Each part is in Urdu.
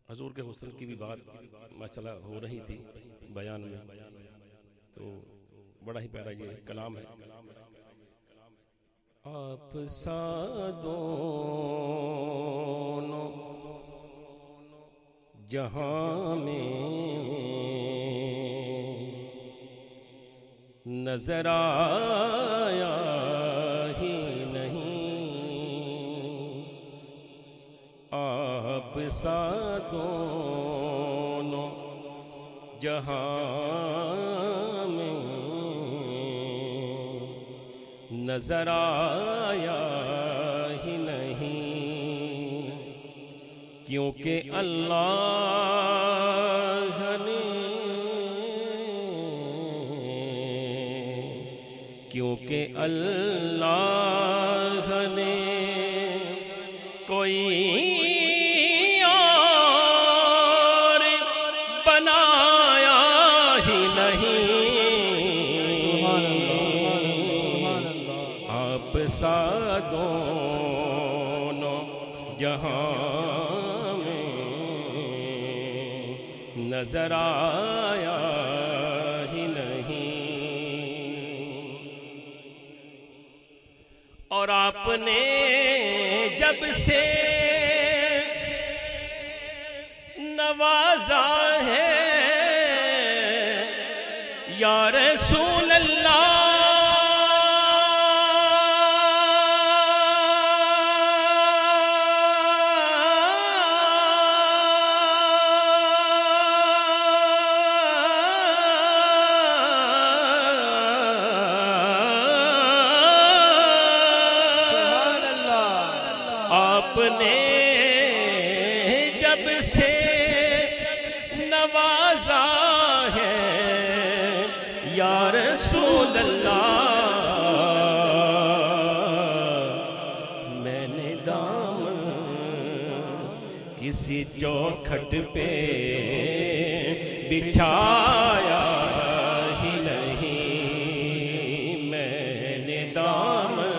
حضور کے حسن کی بھی بات ماشاءاللہ ہو رہی تھی بیان میں، تو بڑا ہی پیارا یہ کلام ہے. آپ سا دونوں جہاں میں نظر آیا ہی نہیں، آپ سا دونوں جہاں میں نظر آیا ہی نہیں، کیونکہ اللہ نے کوئی اور بنایا ہی نہیں، آپ سا دونوں جہاں میں نظر آیا ہی نہیں. اور آپ نے جب سے نوازا ہے یا رسول اللہ، آپ نے جب سے نوازا ہے یا رسول اللہ، میں نے دامن کسی چوکھٹ پہ بچھایا ہی نہیں، میں نے دامن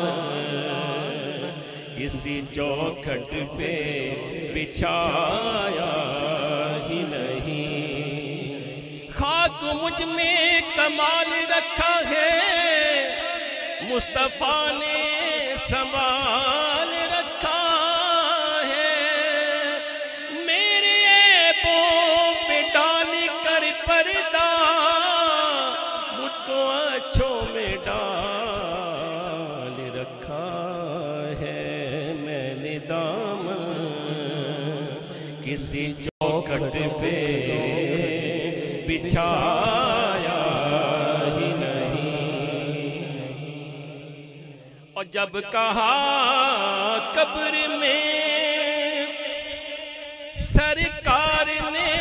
کسی چوکھٹ پہ بچھایا ہی نہیں. خاک مجھ میں کمال رکھا ہے، مصطفیٰ نے سنبھال رکھا ہے، میرے عیبوں پہ ڈال کر پردہ مجھ کو اچھوں میں ڈال رکھا ہے. میں نے دامن کسی چوکھٹ پہ بچھایا ہی نہیں. اور جب کہا قبر میں سرکار نے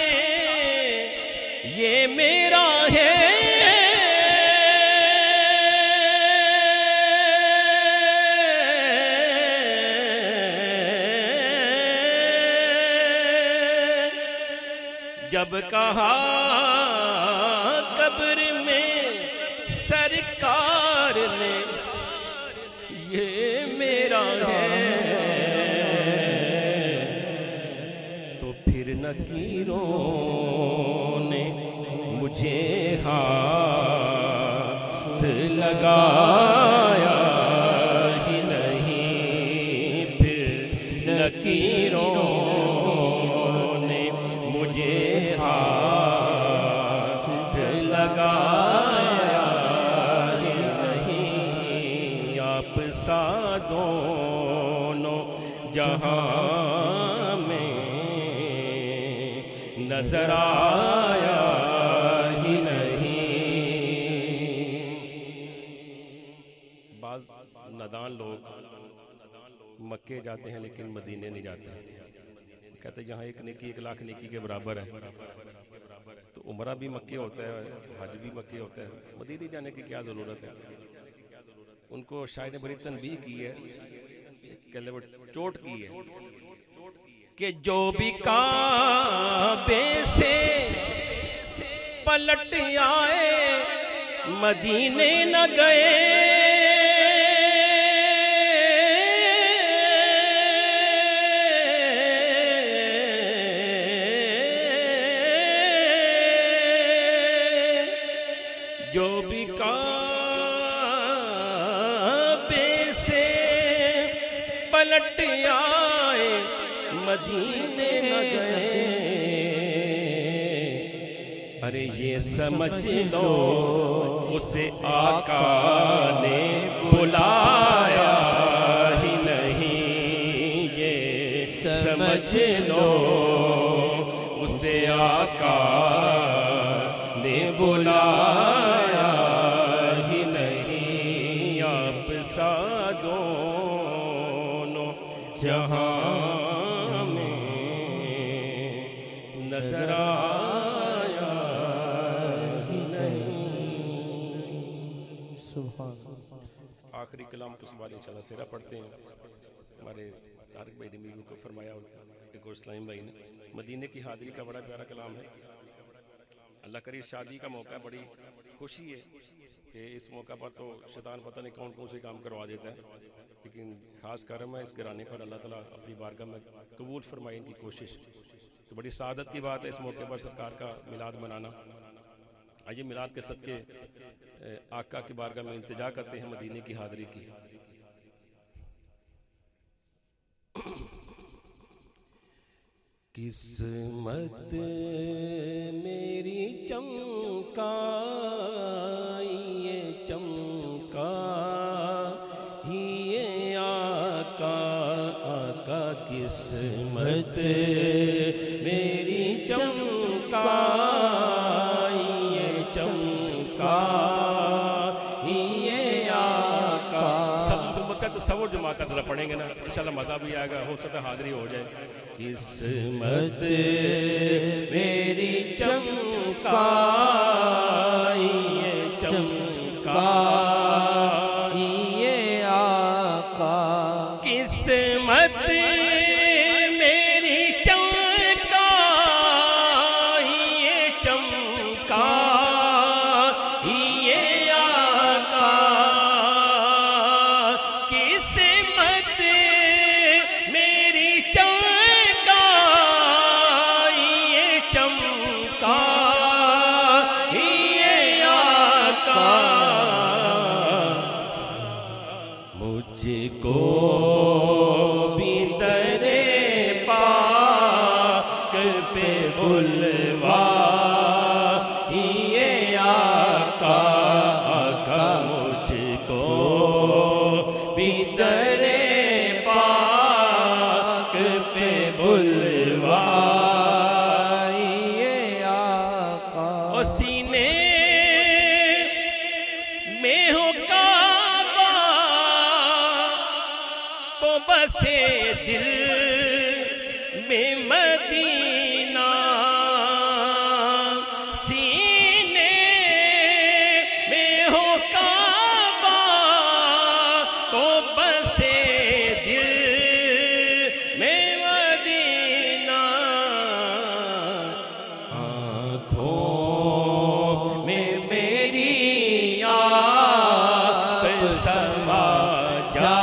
یہ میرا ہے، جب کہا قبر میں سرکار نے یہ میرا ہے، تو پھر نکیروں نے مجھے ہاتھ لگایا ہی نہیں، پھر نکیروں مجھے ہاتھ لگایا ہی نہیں. آپ سا دونوں جہاں میں نظر آیا ہی نہیں. بعض نادان لوگ مکے جاتے ہیں لیکن مدینے نہیں جاتے، کہتے ہیں یہاں ایک نیکی 1,00,000 نیکی کے برابر ہے. تو عمرہ بھی مکے ہوتا ہے، حج بھی مکے ہوتا ہے، مدینے جانے کی کیا ضرورت ہے؟ ان کو شاید نے بڑی تنبیہ کی ہے، چوٹ کی ہے کہ جو بھی کعبے سے پلٹ آئے مدینے نہ گئے، پلٹ آئے مدینے نہ گئے، ارے یہ سمجھ لو اسے آقا نے بلایا ہی نہیں، یہ سمجھ لو اسے آقا نے بلایا ہی نہیں، آپ سا دونوں جہاں میں نظر آیا ہی نہیں۔ سبحان آخری کلام کو سنبھالیں انشاءاللہ سیرہ پڑھتے ہیں۔ ہمارے طارق بھائی رمیل کو فرمایا ایک اور اسلام بھائی نے، مدینے کی حاضری کا بڑا پیارا کلام ہے۔ اللہ کرے شادی کا موقع ہے، بڑی خوشی ہے کہ اس موقع پر تو شیطان پتہ نہیں کون کون سے کام کروا دیتا ہے، لیکن خاص کرم ہے اس گھرانے پر، اللہ تعالیٰ اپنی بارگاہ میں قبول فرمائے ان کی کوشش۔ تو بڑی سعادت کی بات ہے اس موقع پر سرکار کا میلاد منانا۔ آئیے میلاد کے صدقے آقا کی بارگاہ میں التجا کرتے ہیں مدینے کی حاضری کی۔ قسمت میری چمکائی یہ چمکا ہی یہ آقا، آقا قسمت میری چمکائی یہ چمکا ہی یہ آقا۔ سب کا تصور جمع کر ذرا پڑھیں گے نا، انشاءاللہ مزہ بھی آئے گا، ہو سکتا ہے حاضری ہو جائے۔ قسمت میری چمکائی یہ چمکائی یہ آقا، قسمت میری چمکائی یہ چمکائی یہ آقا، قسمت میری مجھ کو بھی تیرے پاک پہ بلوا یہ آقا، آقا مجھ کو بھی تیرے پاک پہ بلوا یہ آقا، اور سینے میں ہو تو بسے دل میں مدینہ، سینے میں ہو کعبہ تو بسے دل میں مدینہ، آنکھوں میں میری آپ سما جا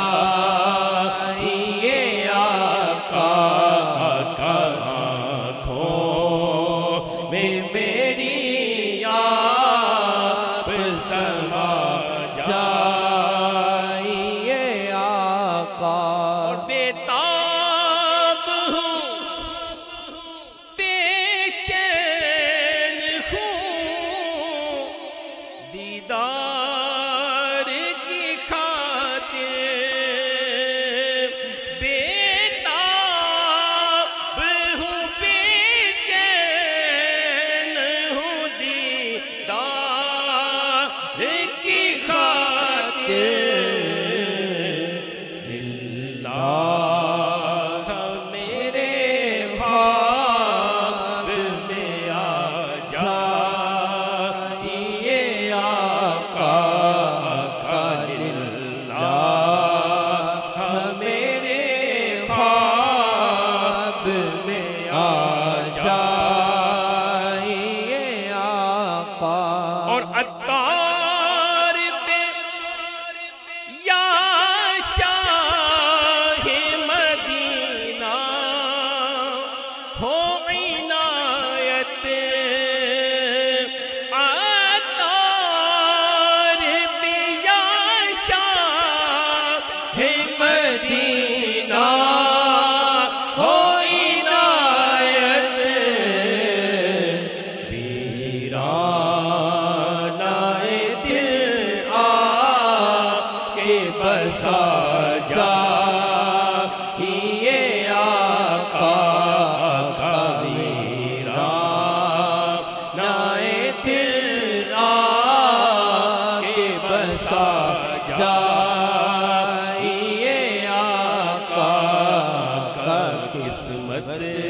کرے